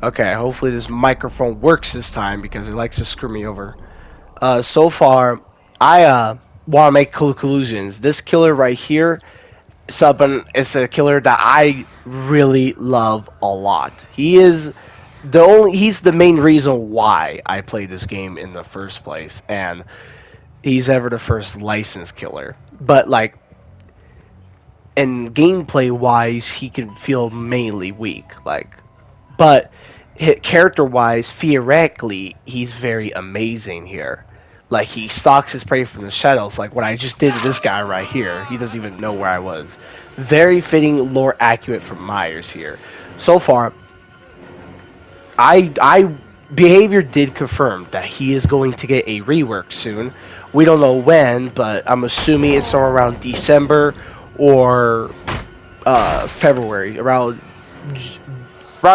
Okay, hopefully this microphone works this time because it likes to screw me over. So far, I want to make conclusions. This killer right here, Subban, is a killer that I really love a lot. He's the main reason why I played this game in the first place, and he's ever the first licensed killer. But like, in gameplay wise, he can feel mainly weak. But character wise, theoretically, he's very amazing here. Like, he stalks his prey from the shadows, like what I just did to this guy right here. He doesn't even know where I was. Very fitting, lore accurate from Myers here. So far, I behavior did confirm that he is going to get a rework soon. We don't know when, but I'm assuming it's somewhere around December or February, around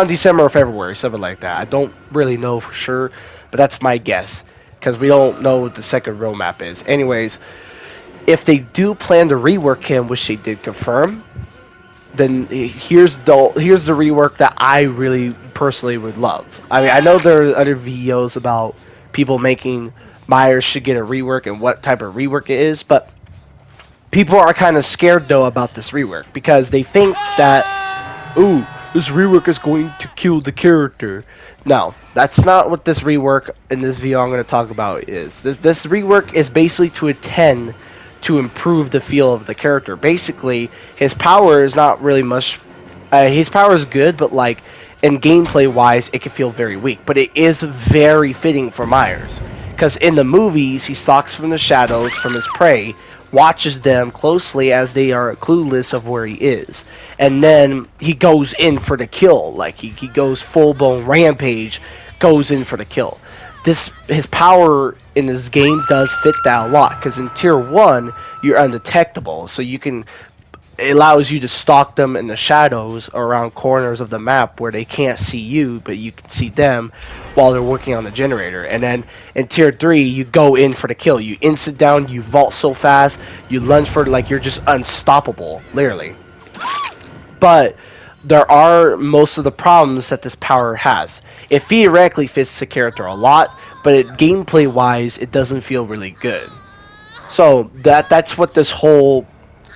December or February, something like that. I don't really know for sure, but that's my guess because we don't know what the second roadmap is. Anyways, if they do plan to rework him, which they did confirm, then here's the rework that I really personally would love. I mean, I know there are other videos about people making Myers should get a rework and what type of rework it is, but people are kind of scared though about this rework because they think that, ooh, this rework is going to kill the character. No, that's not what this rework in this video I'm going to talk about is. This rework is basically to attend to improve the feel of the character. Basically, his power is not really much. His power is good, but like in gameplay wise, it can feel very weak. But it is very fitting for Myers because in the movies, he stalks from the shadows from his prey, watches them closely as they are clueless of where he is, and then he goes in for the kill. Like he goes full blown rampage, goes in for the kill. His power in this game does fit that a lot because in tier 1 you're undetectable, so it allows you to stalk them in the shadows around corners of the map where they can't see you, but you can see them while they're working on the generator. And then in tier 3, you go in for the kill. You instant down, you vault so fast, you lunge for it like you're just unstoppable, literally. But there are most of the problems that this power has. It theoretically fits the character a lot, but gameplay wise, it doesn't feel really good. So that's what this whole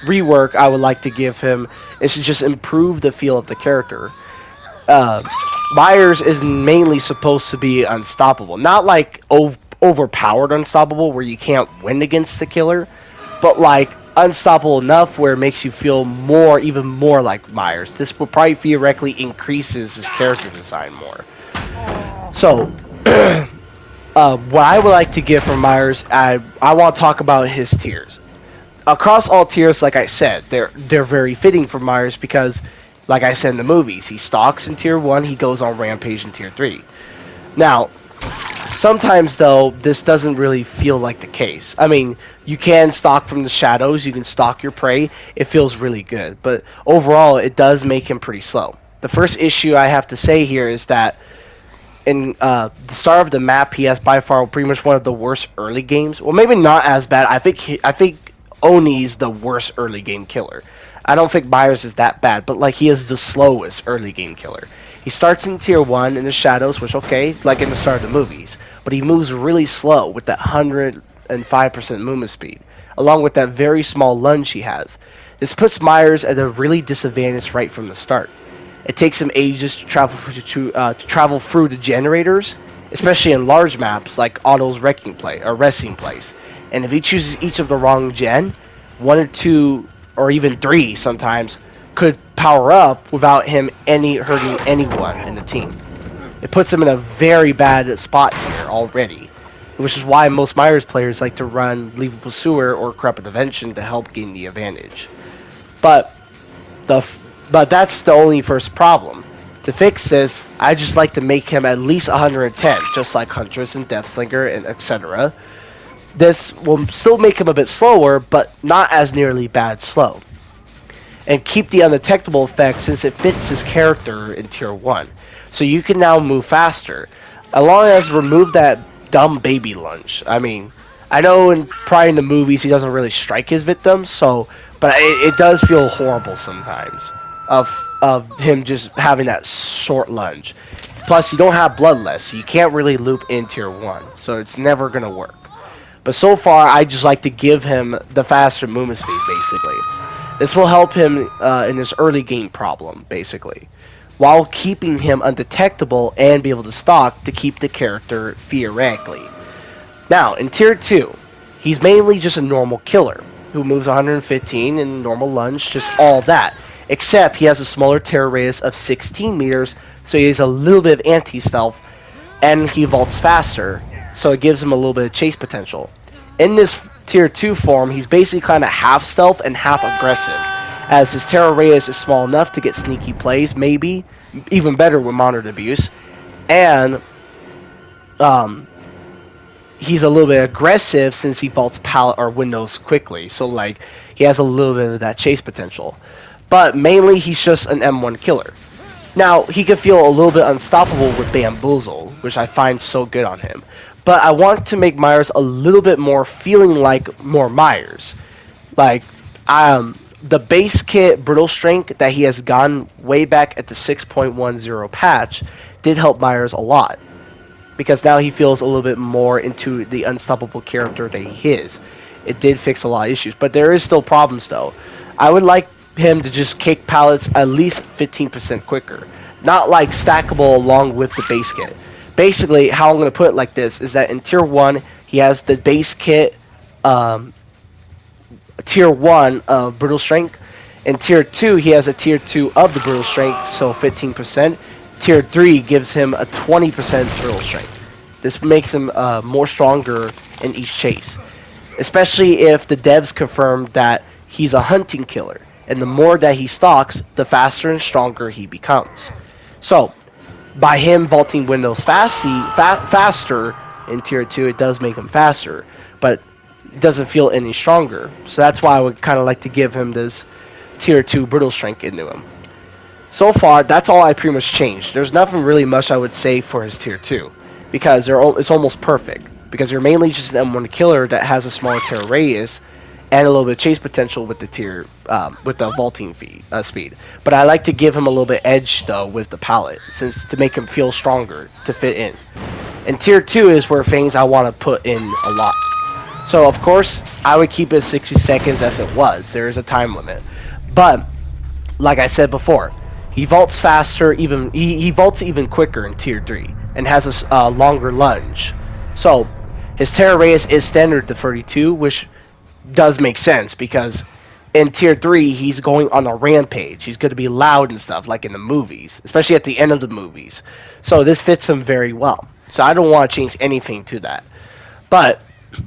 rework I would like to give him is to just improve the feel of the character. Myers is mainly supposed to be unstoppable, not like overpowered unstoppable where you can't win against the killer, but like unstoppable enough where it makes you feel even more like Myers. This will probably theoretically increases his character design more. So, what I would like to give from Myers, I want to talk about his tiers. Across all tiers, like I said, they're very fitting for Myers because, like I said in the movies, he stalks in tier 1, he goes on rampage in tier 3. Now, sometimes though, this doesn't really feel like the case. I mean, you can stalk from the shadows, you can stalk your prey, it feels really good, but overall, it does make him pretty slow. The first issue I have to say here is that in the start of the map, he has by far pretty much one of the worst early games. Well, maybe not as bad. I think Oni's the worst early game killer. I don't think Myers is that bad, but like he is the slowest early game killer. He starts in tier 1 in the shadows, which okay, like in the start of the movies, but he moves really slow with that 105% movement speed, along with that very small lunge he has. This puts Myers at a really disadvantage right from the start. It takes him ages to travel through the generators, especially in large maps like Otto's resting place. And if he chooses each of the wrong gen, 1 or 2 or even 3 sometimes could power up without him hurting anyone in the team. It puts him in a very bad spot here already, which is why most Myers players like to run Lethal Pursuer or Corrupt Intervention to help gain the advantage. But that's the only first problem. To fix this, I just like to make him at least 110, just like Huntress and Deathslinger and etc. This will still make him a bit slower, but not as nearly bad slow. And keep the undetectable effect since it fits his character in tier 1. So you can now move faster. As long as remove that dumb baby lunge. I mean, I know probably in the movies he doesn't really strike his victims, but it does feel horrible sometimes of him just having that short lunge. Plus, you don't have Bloodlust, so you can't really loop in tier 1, so it's never going to work. But so far, I just like to give him the faster movement speed, basically. This will help him in his early game problem, basically, while keeping him undetectable and be able to stalk to keep the character theoretically. Now, in tier 2, he's mainly just a normal killer who moves 115 in normal lunge, just all that. Except he has a smaller terror radius of 16 meters, so he has a little bit of anti-stealth, and he vaults faster, so it gives him a little bit of chase potential. In this tier 2 form, he's basically kind of half stealth and half aggressive, as his terror radius is small enough to get sneaky plays, maybe, even better with monitored abuse, and he's a little bit aggressive since he vaults pallet or windows quickly, so like he has a little bit of that chase potential. But mainly he's just an M1 killer. Now, he can feel a little bit unstoppable with Bamboozle, which I find so good on him. But I want to make Myers a little bit more feeling like more Myers. Like, the base kit Brittle Strength that he has gotten way back at the 6.10 patch did help Myers a lot. Because now he feels a little bit more into the unstoppable character that he is. It did fix a lot of issues, but there is still problems though. I would like him to just kick pallets at least 15% quicker. Not like stackable along with the base kit. Basically, how I'm going to put it like this is that in tier 1, he has the base kit tier 1 of Brittle Strength. In tier 2, he has a tier 2 of the Brittle Strength, so 15%. Tier 3 gives him a 20% Brittle Strength. This makes him more stronger in each chase. Especially if the devs confirm that he's a hunting killer. And the more that he stalks, the faster and stronger he becomes. So, by him vaulting windows faster in tier 2, it does make him faster. But it doesn't feel any stronger. So that's why I would kind of like to give him this tier 2 Brittle Strength into him. So far, that's all I pretty much changed. There's nothing really much I would say for his tier 2. Because it's almost perfect. Because you're mainly just an M1 killer that has a smaller terror radius and a little bit of chase potential with the with the vaulting speed. But I like to give him a little bit edge though with the pallet, since to make him feel stronger to fit in. And tier 2 is where things I want to put in a lot. So of course I would keep it 60 seconds as it was. There is a time limit, but like I said before, he vaults faster. He vaults even quicker in tier 3 and has a longer lunge. So his terror radius is standard to 32, which does make sense because in tier 3 he's going on a rampage. He's going to be loud and stuff like in the movies, especially at the end of the movies. So this fits him very well. So I don't want to change anything to that. But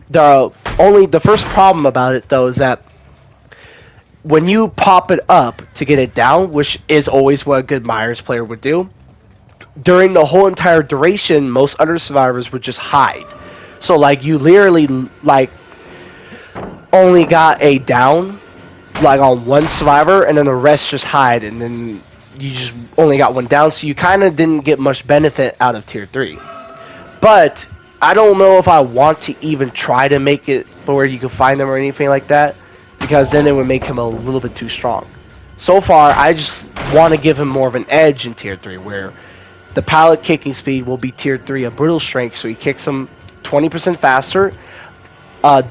the first problem about it though is that when you pop it up to get it down, which is always what a good Myers player would do, during the whole entire duration most other survivors would just hide. So like you literally like only got a down like on one survivor and then the rest just hide, and then you just only got one down, so you kind of didn't get much benefit out of tier 3. But I don't know if I want to even try to make it where you can find them or anything like that, because then it would make him a little bit too strong. So far I just want to give him more of an edge in tier 3 where the pallet kicking speed will be tier 3 of Brittle Strength, so he kicks him 20% faster.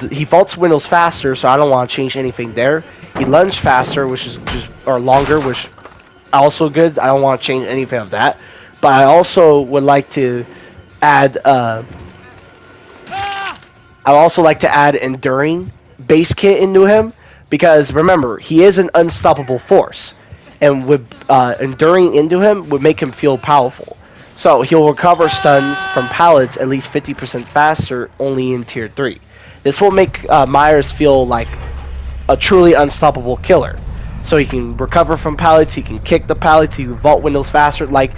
He vaults windows faster, so I don't want to change anything there. He lunges faster, which is or longer, which also good. I don't want to change anything of that. But I also would like to add. I would also like to add enduring base kit into him, because remember he is an unstoppable force, and with enduring into him would make him feel powerful. So he'll recover stuns from pallets at least 50% faster only in tier 3. This will make Myers feel like a truly unstoppable killer. So he can recover from pallets, he can kick the pallets, he can vault windows faster. Like,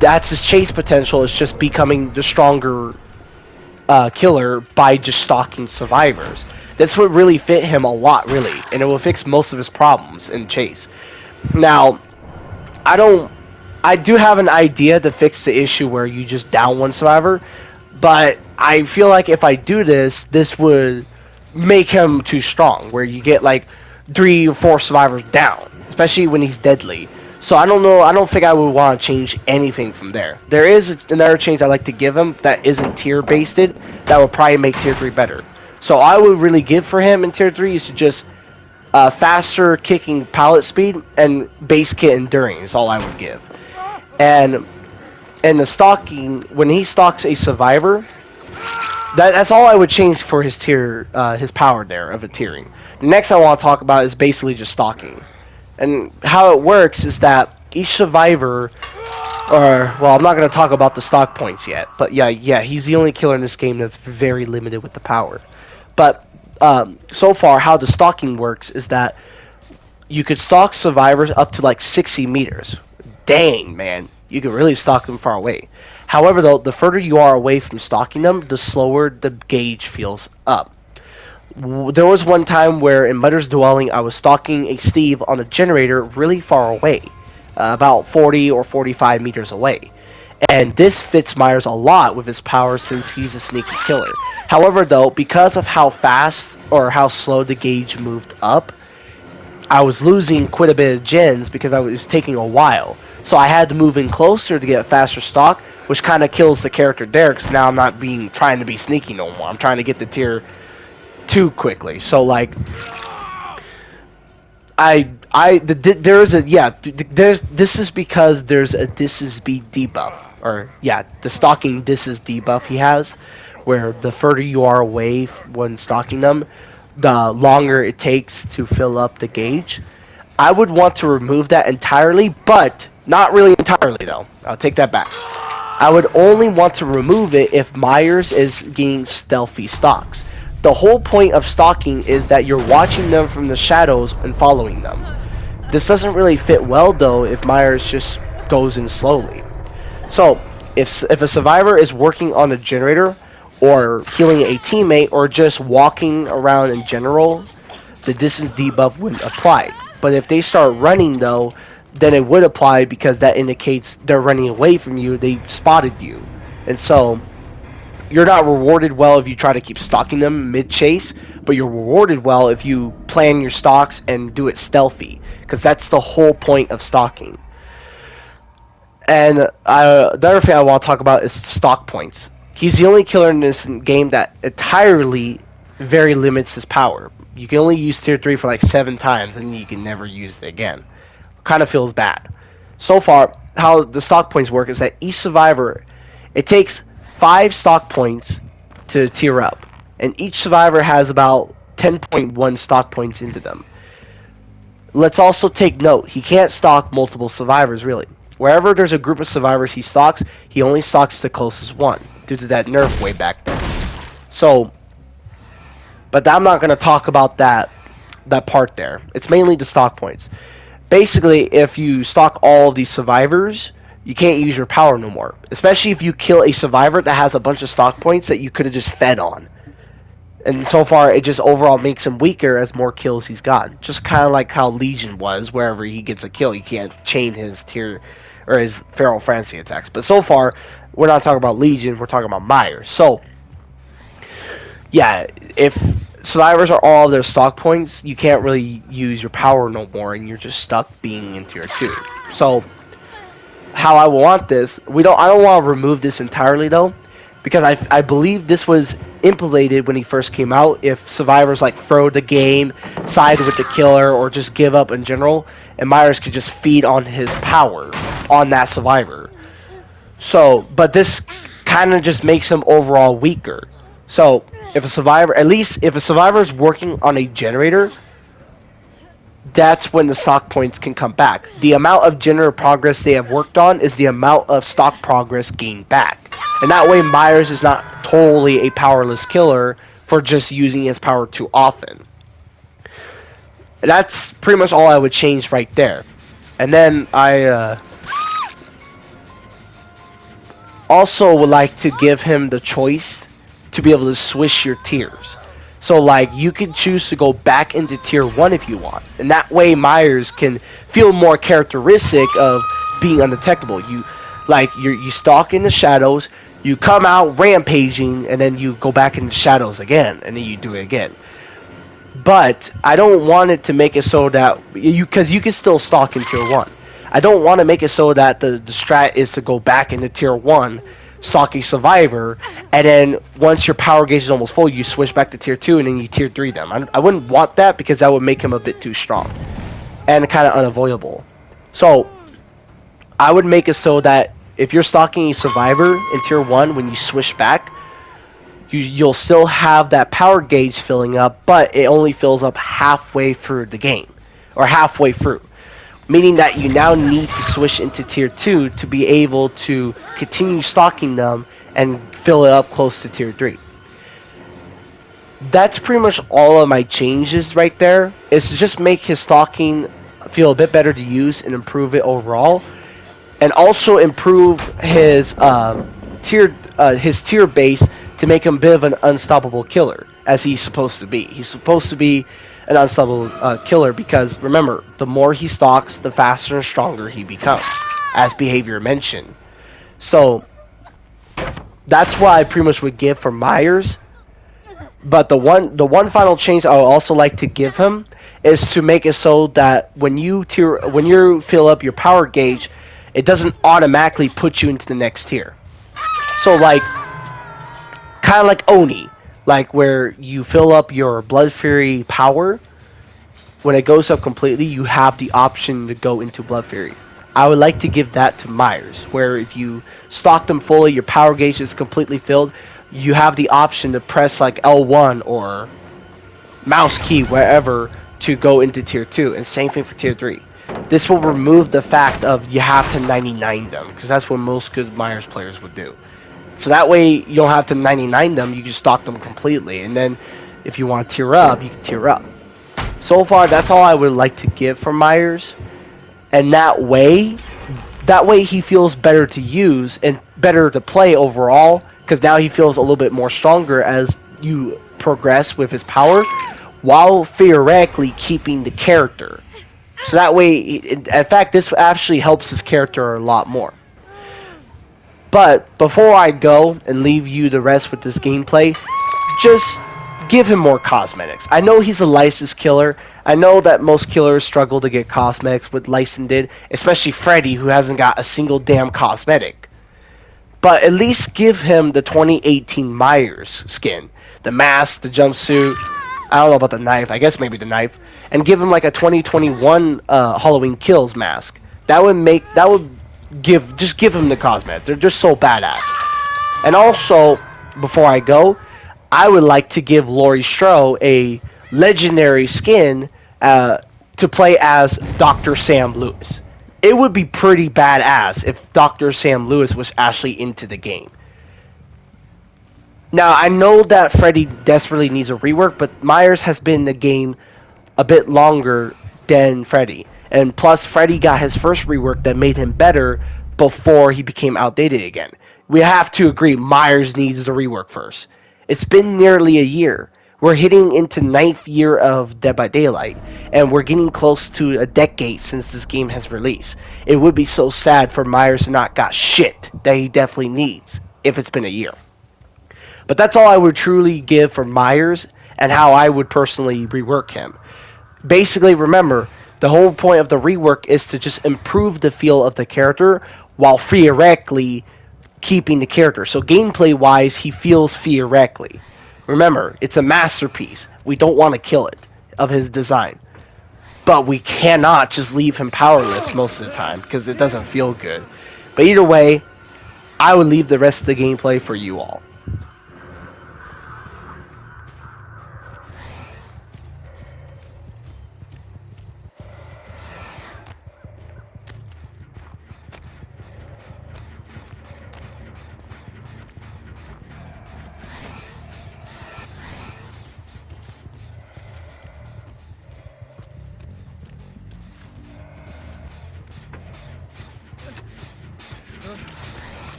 that's his chase potential, is just becoming the stronger killer by just stalking survivors. This would really fit him a lot, really, and it will fix most of his problems in chase. Now, I do have an idea to fix the issue where you just down one survivor, but I feel like if I do this, this would make him too strong, where you get like 3 or 4 survivors down, especially when he's deadly. So I don't know. I don't think I would want to change anything from there. There is another change I like to give him that isn't tier based. That would probably make tier 3 better. So I would really give for him in tier 3 is to just faster kicking pallet speed and base kit enduring is all I would give. And the stalking, when he stalks a survivor, that's all I would change for his tier, his power there of a tiering. The next I want to talk about is basically just stalking. And how it works is that each survivor, well, I'm not going to talk about the stock points yet, but yeah, he's the only killer in this game that's very limited with the power. But so far, how the stalking works is that you could stalk survivors up to like 60 meters. Dang, man, you can really stalk them far away. However, though, the further you are away from stalking them, the slower the gauge feels up. There was one time where in Mother's Dwelling I was stalking a Steve on a generator really far away, about 40 or 45 meters away. And this fits Myers a lot with his power since he's a sneaky killer. However, though, because of how fast or how slow the gauge moved up, I was losing quite a bit of gens because it was taking a while. So I had to move in closer to get a faster stalk, which kind of kills the character there because now I'm not trying to be sneaky no more. I'm trying to get the tier too quickly. So like this is because there's a disses B debuff, or yeah, the stalking disses debuff he has, where the further you are away when stalking them, the longer it takes to fill up the gauge. I would want to remove that entirely, but not really entirely though. I'll take that back. I would only want to remove it if Myers is getting stealthy stalks. The whole point of stalking is that you're watching them from the shadows and following them. This doesn't really fit well though if Myers just goes in slowly. So if a survivor is working on a generator or healing a teammate or just walking around in general, the distance debuff wouldn't apply. But if they start running though, then it would apply because that indicates they're running away from you, they spotted you. And so you're not rewarded well if you try to keep stalking them mid-chase, but you're rewarded well if you plan your stalks and do it stealthy, because that's the whole point of stalking. And the other thing I want to talk about is stock points. He's the only killer in this game that entirely very limits his power. You can only use tier 3 for like 7 times, and you can never use it again. Kind of feels bad. So far, how the stock points work is that each survivor, it takes 5 stock points to tier up, and each survivor has about 10.1 stock points into them. Let's also take note, he can't stalk multiple survivors really. Wherever there's a group of survivors he stalks, he only stalks the closest one, due to that nerf way back then. So, but I'm not going to talk about that part there. It's mainly the stock points. Basically, if you stalk all of these survivors, you can't use your power no more. Especially if you kill a survivor that has a bunch of stock points that you could have just fed on. And so far, it just overall makes him weaker as more kills he's got. Just kind of like how Legion was, wherever he gets a kill, he can't chain his tier or his Feral Frenzy attacks. But so far, we're not talking about Legion, we're talking about Myers. So, yeah, if survivors are all of their stock points, you can't really use your power no more, and you're just stuck being in tier 2. So, how I want this, I don't want to remove this entirely though, because I believe this was implemented when he first came out. If survivors like throw the game, side with the killer, or just give up in general, and Myers could just feed on his power on that survivor. So, but this kind of just makes him overall weaker. So, if a survivor is working on a generator, that's when the stock points can come back. The amount of generator progress they have worked on is the amount of stock progress gained back. And that way Myers is not totally a powerless killer for just using his power too often. And that's pretty much all I would change right there. And then I also would like to give him the choice to be able to switch your tiers. So like you can choose to go back into tier 1 if you want. And that way Myers can feel more characteristic of being undetectable. You stalk in the shadows, you come out rampaging, and then you go back in the shadows again, and then you do it again. But I don't want it to make it so that because you can still stalk in tier 1. I don't want to make it so that the strat is to go back into tier 1, stock a survivor, and then once your power gauge is almost full, you switch back to tier 2 and then you tier 3 them. I wouldn't want that because that would make him a bit too strong and kind of unavoidable. So I would make it so that if you're stocking a survivor in tier 1, when you switch back, you'll still have that power gauge filling up, but it only fills up halfway through the game, or halfway through. Meaning that you now need to switch into tier 2 to be able to continue stocking them and fill it up close to tier 3. That's pretty much all of my changes right there, is to just make his stocking feel a bit better to use and improve it overall. And also improve his tier base to make him a bit of an unstoppable killer, as he's supposed to be. He's supposed to be an unstoppable killer because, remember, the more he stocks, the faster and stronger he becomes, as Behavior mentioned. So, that's what I pretty much would give for Myers. But the one final change I would also like to give him is to make it so that when you fill up your power gauge, it doesn't automatically put you into the next tier. So, like, kind of like Oni, like where you fill up your Blood Fury power. When it goes up completely, you have the option to go into Blood Fury. I would like to give that to Myers, where if you stock them fully, your power gauge is completely filled, you have the option to press like L1 or mouse key, wherever, to go into tier 2, and same thing for tier 3. This will remove the fact of you have to 99 them, because that's what most good Myers players would do. So that way you don't have to 99 them, you can stock them completely, and then if you want to tier up, you can tier up. So far, that's all I would like to give for Myers, and that way he feels better to use and better to play overall, because now he feels a little bit more stronger as you progress with his power, while theoretically keeping the character. So that way, in fact, this actually helps his character a lot more. But before I go and leave you the rest with this gameplay, just give him more cosmetics. I know he's a licensed killer. I know that most killers struggle to get cosmetics with licensed did, especially Freddy, who hasn't got a single damn cosmetic. But at least give him the 2018 Myers skin. The mask, the jumpsuit, I don't know about the knife, I guess maybe the knife. And give him like a 2021 Halloween Kills mask. Just give him the cosmetics. They're just so badass. And also, before I go, I would like to give Laurie Strode a legendary skin to play as Dr. Sam Lewis. It would be pretty badass if Dr. Sam Lewis was actually into the game. Now, I know that Freddy desperately needs a rework, but Myers has been in the game a bit longer than Freddy. And plus, Freddy got his first rework that made him better before he became outdated again. We have to agree Myers needs the rework first. It's been nearly a year. We're hitting into 9th year of Dead by Daylight, and we're getting close to a decade since this game has released. It would be so sad for Myers to not got shit that he definitely needs if it's been a year. But that's all I would truly give for Myers and how I would personally rework him. Basically, remember, the whole point of the rework is to just improve the feel of the character while theoretically keeping the character. So gameplay-wise, he feels theoretically. Remember, it's a masterpiece. We don't want to kill it of his design. But we cannot just leave him powerless most of the time because it doesn't feel good. But either way, I would leave the rest of the gameplay for you all.